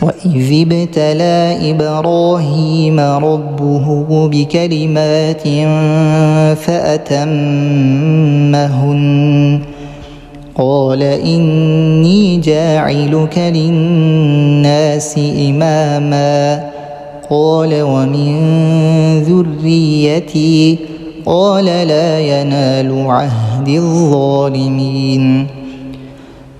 وإذ ابتلى إبراهيم ربه بكلمات فأتمهن قال إني جاعلك للناس إماما قال ومن ذريتي قال لا ينال عهد الظالمين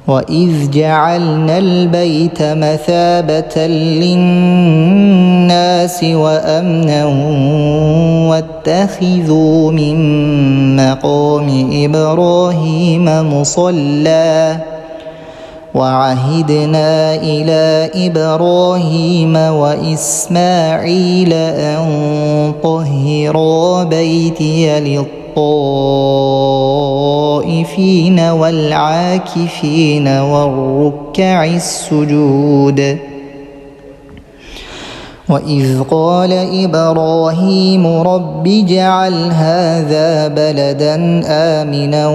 وإذ جعلنا البيت مثابة للناس وأمنا واتخذوا من مقام إبراهيم مصلى وعهدنا إلى إبراهيم وإسماعيل أن طهرا بيتي للطائفين والعاكفين والركع السجود وإذ قال إبراهيم رب اجعل هذا بلدا آمنا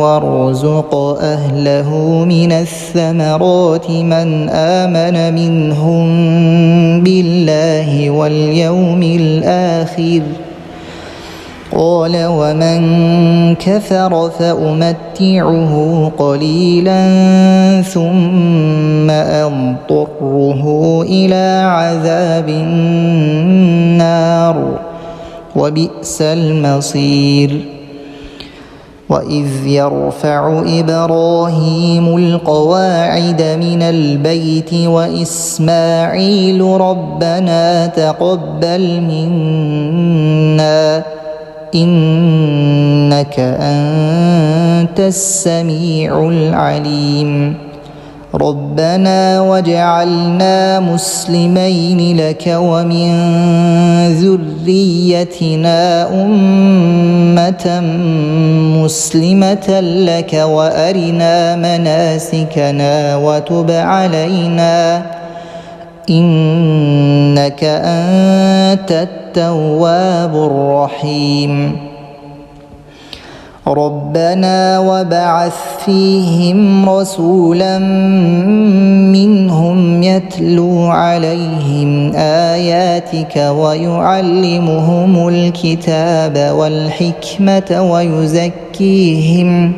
وارزق أهله من الثمرات من آمن منهم بالله واليوم الآخر قال ومن كفر فأمتعه قليلا ثم أضطره إلى عذاب النار وبئس المصير وإذ يرفع إبراهيم القواعد من البيت وإسماعيل ربنا تقبل منا إنك أنت السميع العليم ربنا واجعلنا مسلمين لك ومن ذريتنا أمة مسلمة لك وأرنا مناسكنا وتب علينا إنك أنت التواب الرحيم ربنا وبعث فيهم رسولا منهم يتلو عليهم آياتك ويعلمهم الكتاب والحكمة ويزكيهم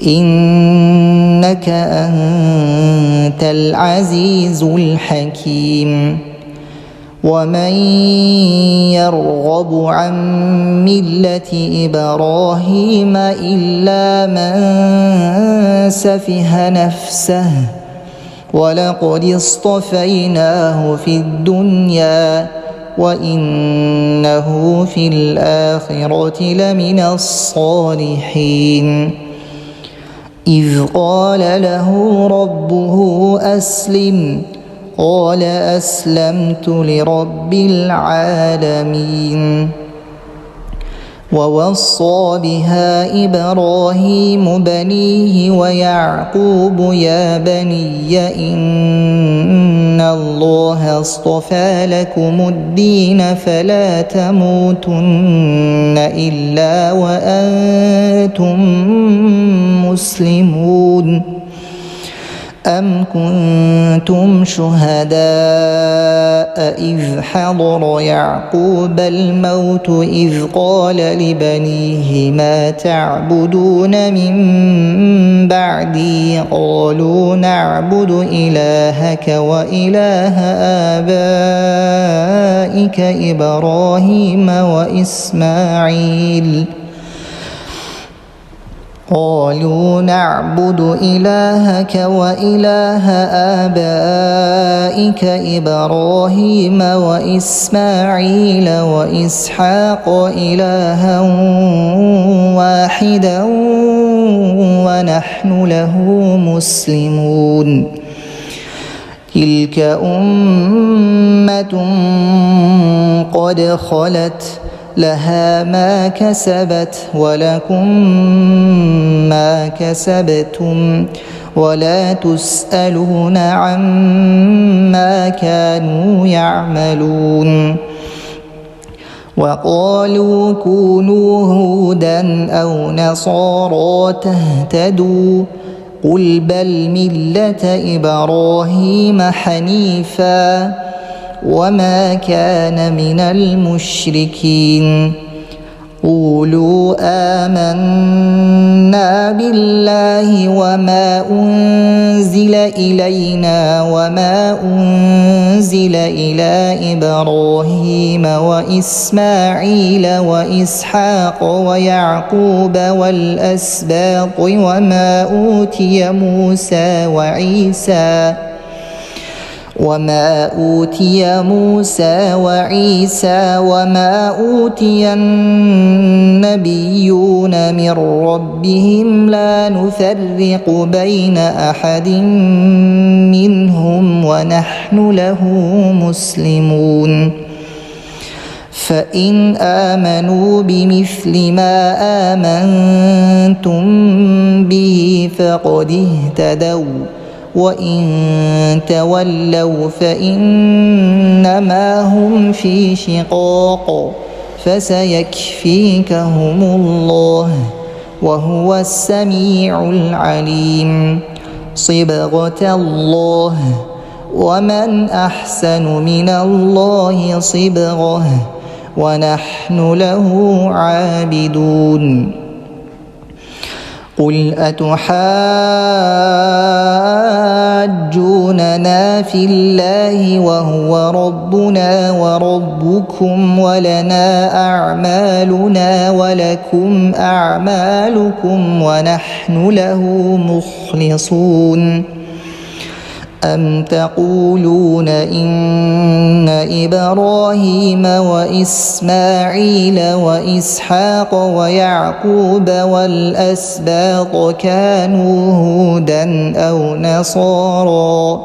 إنك أنت العزيز الحكيم ومن يرغب عن ملة إبراهيم إلا من سفه نفسه ولقد اصطفيناه في الدنيا وإنه في الآخرة لمن الصالحين إذ قال له ربه أسلم قال أسلمت لرب العالمين ووصى بها إبراهيم بنيه ويعقوب يا بني إن الله اصطفى لكم الدين فلا تموتن إلا وأنتم مسلمون أم كنتم شهداء إذ حضر يعقوب الموت إذ قال لبنيه ما تعبدون من بعدي قالوا نعبد إلهك وإله آبائك إبراهيم وإسماعيل قالوا نعبد إلهك وإله آبائك إبراهيم وإسماعيل وإسحاق إلها واحدا ونحن له مسلمون تلك أمة قد خلت لها ما كسبت ولكم ما كسبتم ولا تسألون عما كانوا يعملون وقالوا كونوا هودا أو نصارى تهتدوا قل بل ملة إبراهيم حنيفا وما كان من المشركين قولوا آمنا بالله وما أنزل إلينا وما أنزل إلى إبراهيم وإسماعيل وإسحاق ويعقوب والأسباط وما أوتي موسى وعيسى وما أوتي النبيون من ربهم لا نفرق بين أحد منهم ونحن له مسلمون فإن آمنوا بمثل ما آمنتم به فقد اهتدوا وإن تولوا فإنما هم في شقاق فسيكفيكهم الله وهو السميع العليم صبغة الله ومن أحسن من الله صبغة ونحن له عابدون قل أتحاجوننا في الله وهو ربنا وربكم ولنا أعمالنا ولكم أعمالكم ونحن له مخلصون أم تقولون إن إبراهيم وإسماعيل وإسحاق ويعقوب والأسباط كانوا هودا أو نصارى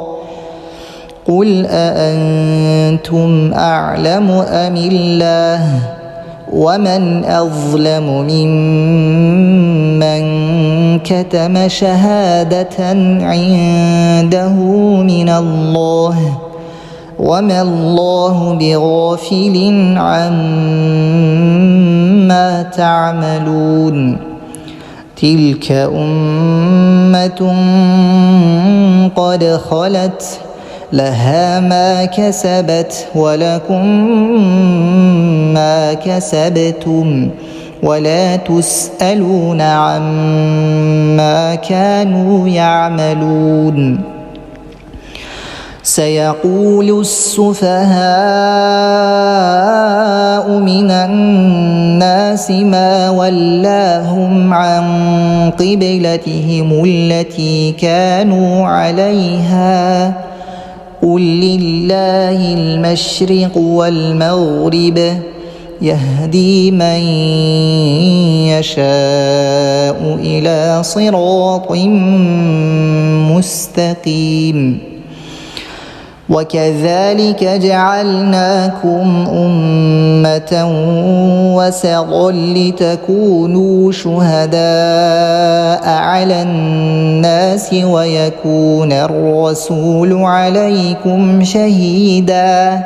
قل أأنتم أعلم أم الله ومن أظلم ممن كتم شهادة عنده من الله وما الله بغافل عما تعملون تلك أمة قد خلت لها ما كسبت ولكم ما كسبتم ولا تسألون عما كانوا يعملون سيقول السفهاء من الناس ما ولاهم عن قبلتهم التي كانوا عليها قل لله المشرق والمغرب يهدي من يشاء إلى صراط مستقيم وكذلك جعلناكم أمة وسطا لتكونوا شهداء على الناس ويكون الرسول عليكم شهيدا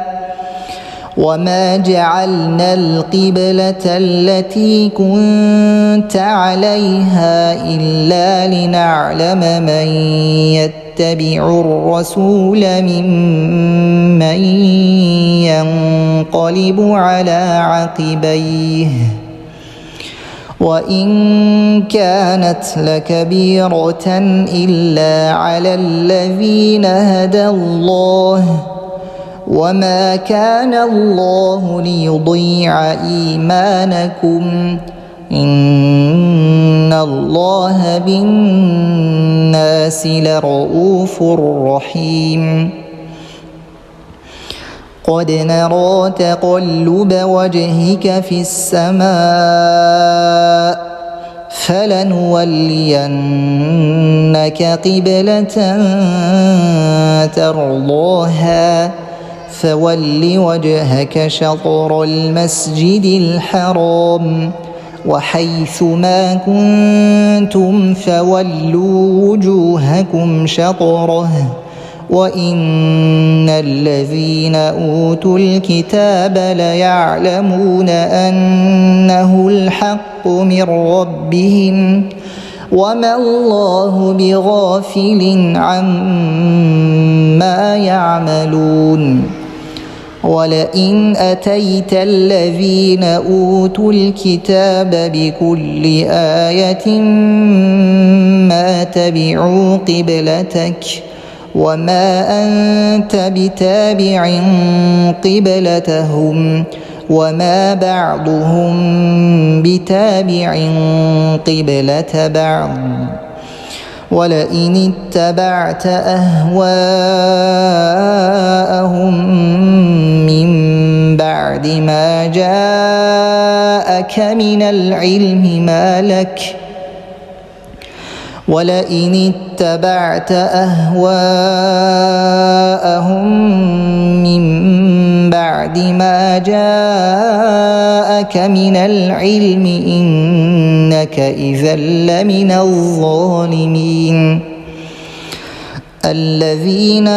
وما جعلنا القبلة التي كنت عليها إلا لنعلم من يتبع الرسول ممن ينقلب على عقبيه وإن كانت لكبيرة إلا على الذين هدى الله وما كان الله ليضيع إيمانكم إن الله بالناس لرؤوف رحيم قد نرى تقلب وجهك في السماء فلنولينك قبلة ترضاها فول وجهك شطر المسجد الحرام وحيث ما كنتم فولوا وجوهكم شطره وإن الذين أوتوا الكتاب ليعلمون أنه الحق من ربهم وما الله بغافل عما يعملون ولئن أتيت الذين أوتوا الكتاب بكل آية ما تبعوا قبلتك وما أنت بتابع قبلتهم وما بعضهم بتابع قبلة بعض ولئن اتبعت أهواءهم من بعد ما جاءك من العلم ولئن اتبعت أهواءهم من بعد ما جاءك من العلم إنك إذا لمن الظالمين الذين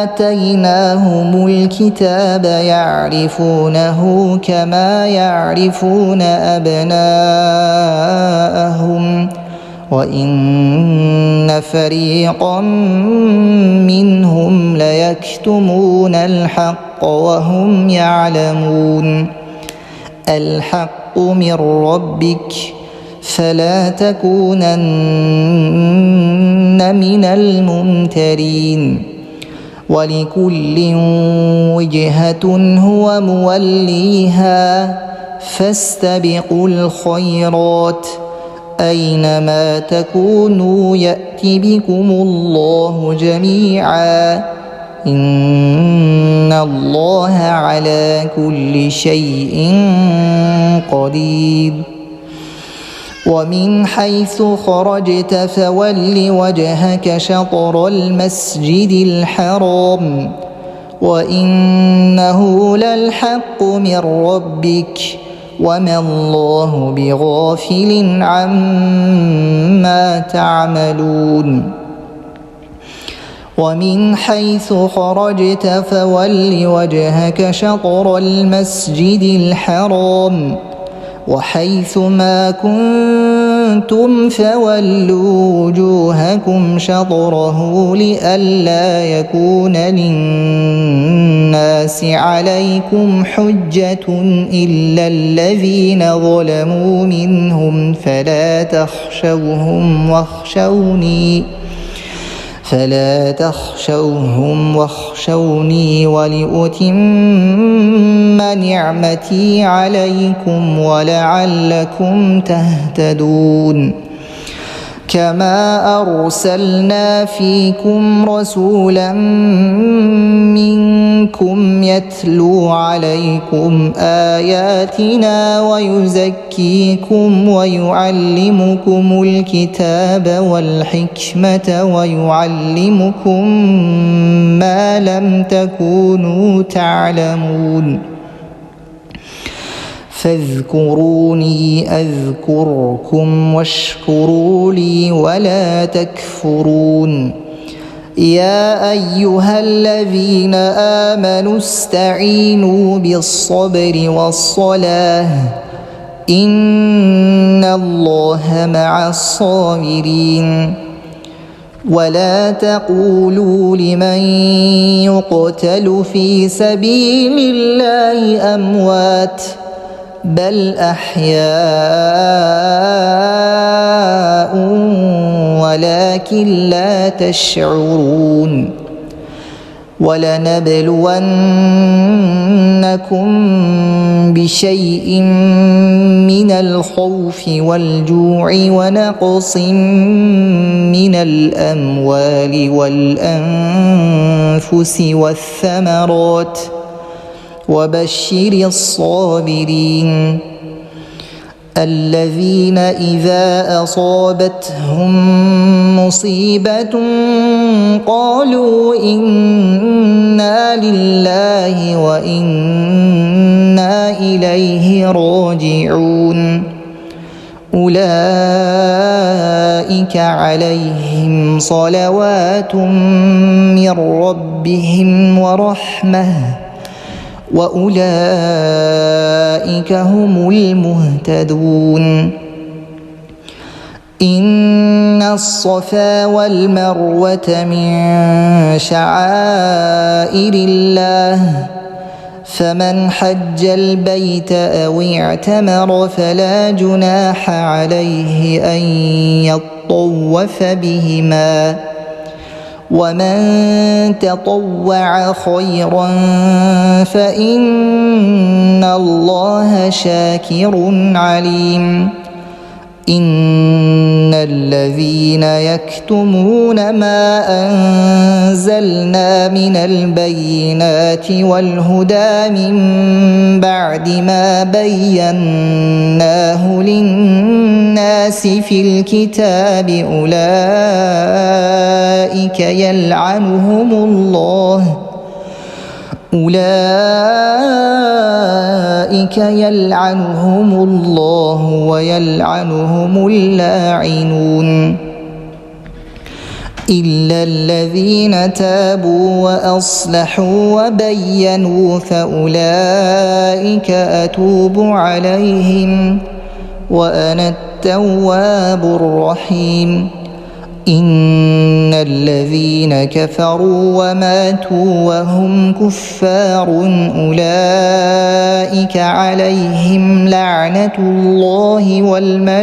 آتيناهم الكتاب يعرفونه كما يعرفون أبناءهم وإن فريقا منهم ليكتمون الحق وهم يعلمون الحق من ربك فلا تكونن من الممترين ولكل وجهة هو موليها فاستبقوا الخيرات أينما تكونوا يأت بكم الله جميعا إن الله على كل شيء قدير ومن حيث خرجت فول وجهك شطر المسجد الحرام وإنه للحق من ربك وما الله بغافل عما تعملون ومن حيث خرجت فول وجهك شطر المسجد الحرام وحيث ما كنتم فولوا وجوهكم شطره لئلا يكون للناس عليكم حجة إلا الذين ظلموا منهم فلا تخشوهم واخشوني ولأتم نعمتي عليكم ولعلكم تهتدون كما أرسلنا فيكم رسولا منكم يتلو عليكم آياتنا ويزكيكم ويعلمكم الكتاب والحكمة ويعلمكم ما لم تكونوا تعلمون فاذكروني أذكركم واشكروا لي ولا تكفرون يا أيها الذين آمنوا استعينوا بالصبر والصلاة إن الله مع الصابرين ولا تقولوا لمن يقتل في سبيل الله أموات بل أحياء ولكن لا تشعرون ولنبلونكم بشيء من الخوف والجوع ونقص من الأموال والأنفس والثمرات وبشر الصابرين الذين إذا أصابتهم مصيبة قالوا إنا لله وإنا إليه راجعون أولئك عليهم صلوات من ربهم ورحمة وأولئك هم المهتدون الصفا والمروة من شعائر الله فمن حج البيت أو اعتمر فلا جناح عليه أن يطوف بهما ومن تطوع خيرا فإن الله شاكر عليم إن الذين يكتمون ما أنزلنا من البينات والهدى من بعد ما بيناه للناس في الكتاب أولئك يلعنهم الله ويلعنهم اللاعنون إلا الذين تابوا وأصلحوا وبينوا فأولئك أتوب عليهم وأنا التواب الرحيم إن الذين كفروا وماتوا وهم كفار أولئك عليهم لعنة الله والملائكة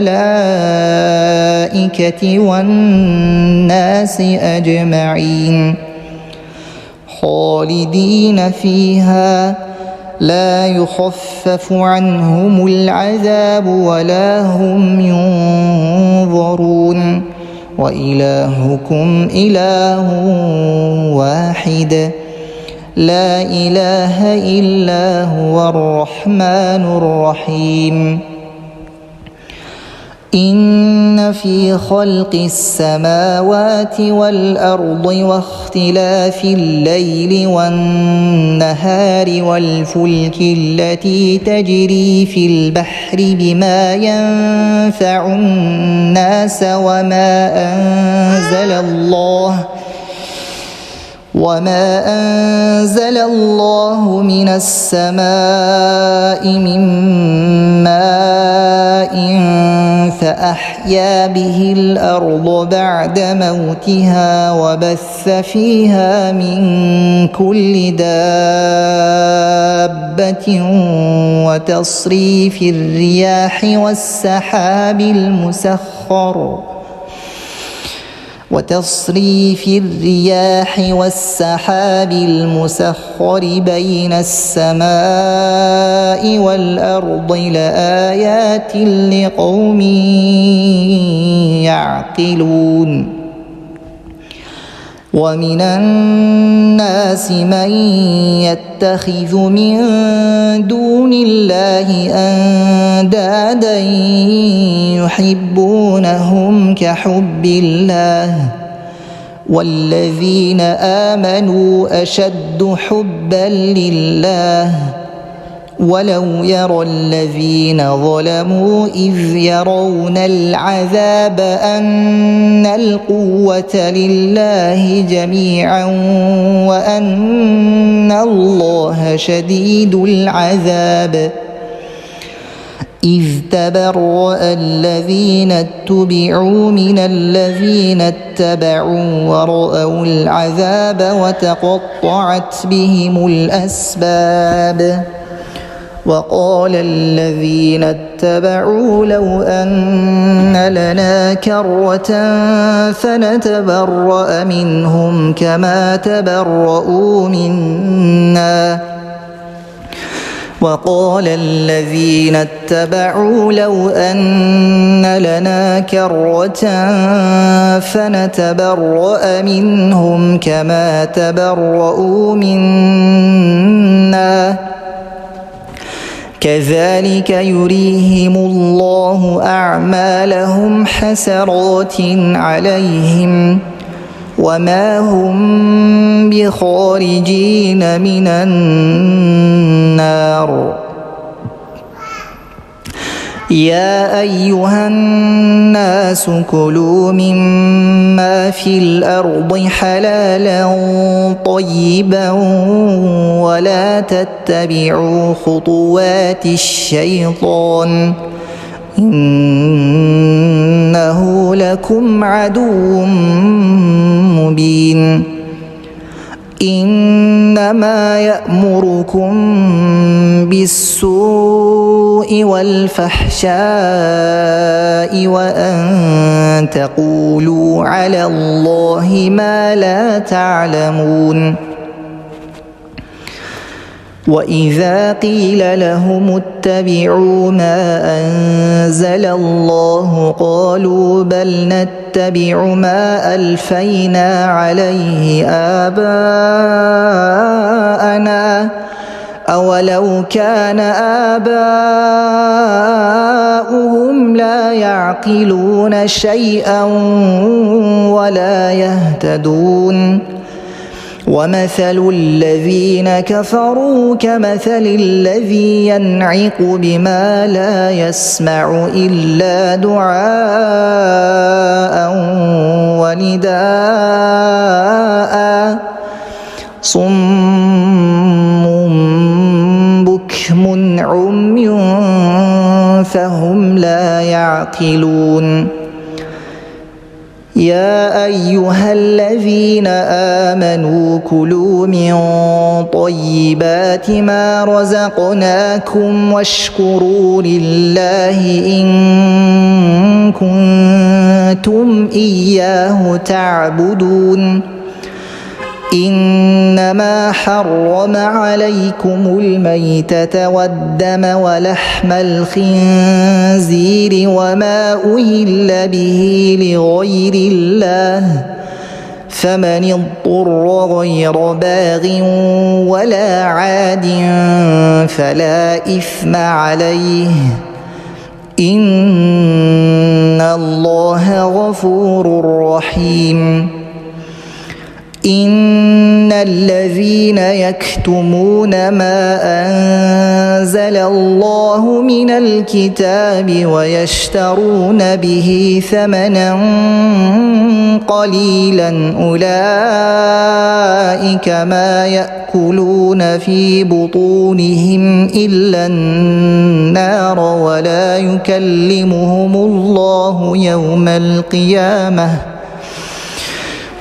والناس أجمعين خالدين فيها لا يخفف عنهم العذاب ولا هم ينظرون وإلهكم إله واحد لا إله إلا هو الرحمن الرحيم إن في خلق السماوات والأرض واختلاف الليل والنهار والفلك التي تجري في البحر بما ينفع الناس وما أنزل الله من السماء من ماء فأحيا به الأرض بعد موتها وبث فيها من كل دابة وتصريف الرياح والسحاب المسخر بين السماء والأرض لآيات لقوم يعقلون ومن الناس من يتخذ من دون الله أندادا يحبونهم كحب الله والذين آمنوا أشد حبا لله ولو يرى الذين ظلموا إذ يرون العذاب أن القوة لله جميعا وأن الله شديد العذاب إذ تبرأ الذين اتبعوا من الذين اتبعوا ورأوا العذاب وتقطعت بهم الأسباب وقال الذين اتبعوا لو أن لنا كرة فنتبرأ منهم كما تبرؤوا منا وقال الذين اتبعوا لو أن لنا كرة فنتبرأ منهم كما تبرؤوا منا كذلك يريهم الله أعمالهم حسرات عليهم وما هم بخارجين من النار يا أيها الناس كلوا مما في الأرض حلالا طيبا ولا تتبعوا خطوات الشيطان إنه لكم عدو مبين إنما يأمركم بالسوء والفحشاء وأن تقولوا على الله ما لا تعلمون وإذا قيل لهم اتبعوا ما أنزل الله قالوا بل نتبع ما ألفينا عليه آباءنا أولو كان آباؤهم لا يعقلون شيئا ولا يهتدون ومثل الذين كفروا كمثل الذي ينعق بما لا يسمع إلا دعاء ونداء صم بكم عمي فهم لا يعقلون يا أيها الذين آمنوا كلوا من طيبات ما رزقناكم واشكروا لله إن كنتم إياه تعبدون إنما حرم عليكم الميتة والدم ولحم الخنزير وما أهل به لغير الله فمن اضطر غير باغ ولا عاد فلا إثم عليه إن الله غفور رحيم إن الذين يكتمون ما أنزل الله من الكتاب ويشترون به ثمنا قليلا أولئك ما يأكلون في بطونهم إلا النار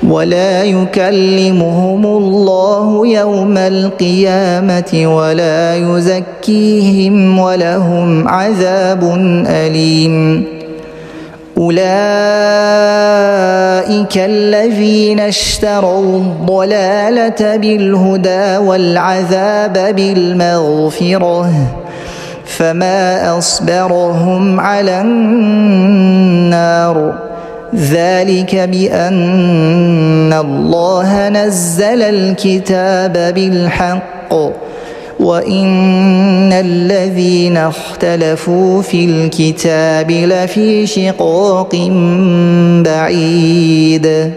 ولا يكلمهم الله يوم القيامة ولا يزكيهم ولهم عذاب أليم أولئك الذين اشتروا الضلالة بالهدى والعذاب بالمغفرة فما أصبرهم على النار ذلك بأن الله نزل الكتاب بالحق وإن الذين اختلفوا في الكتاب لفي شقاق بعيد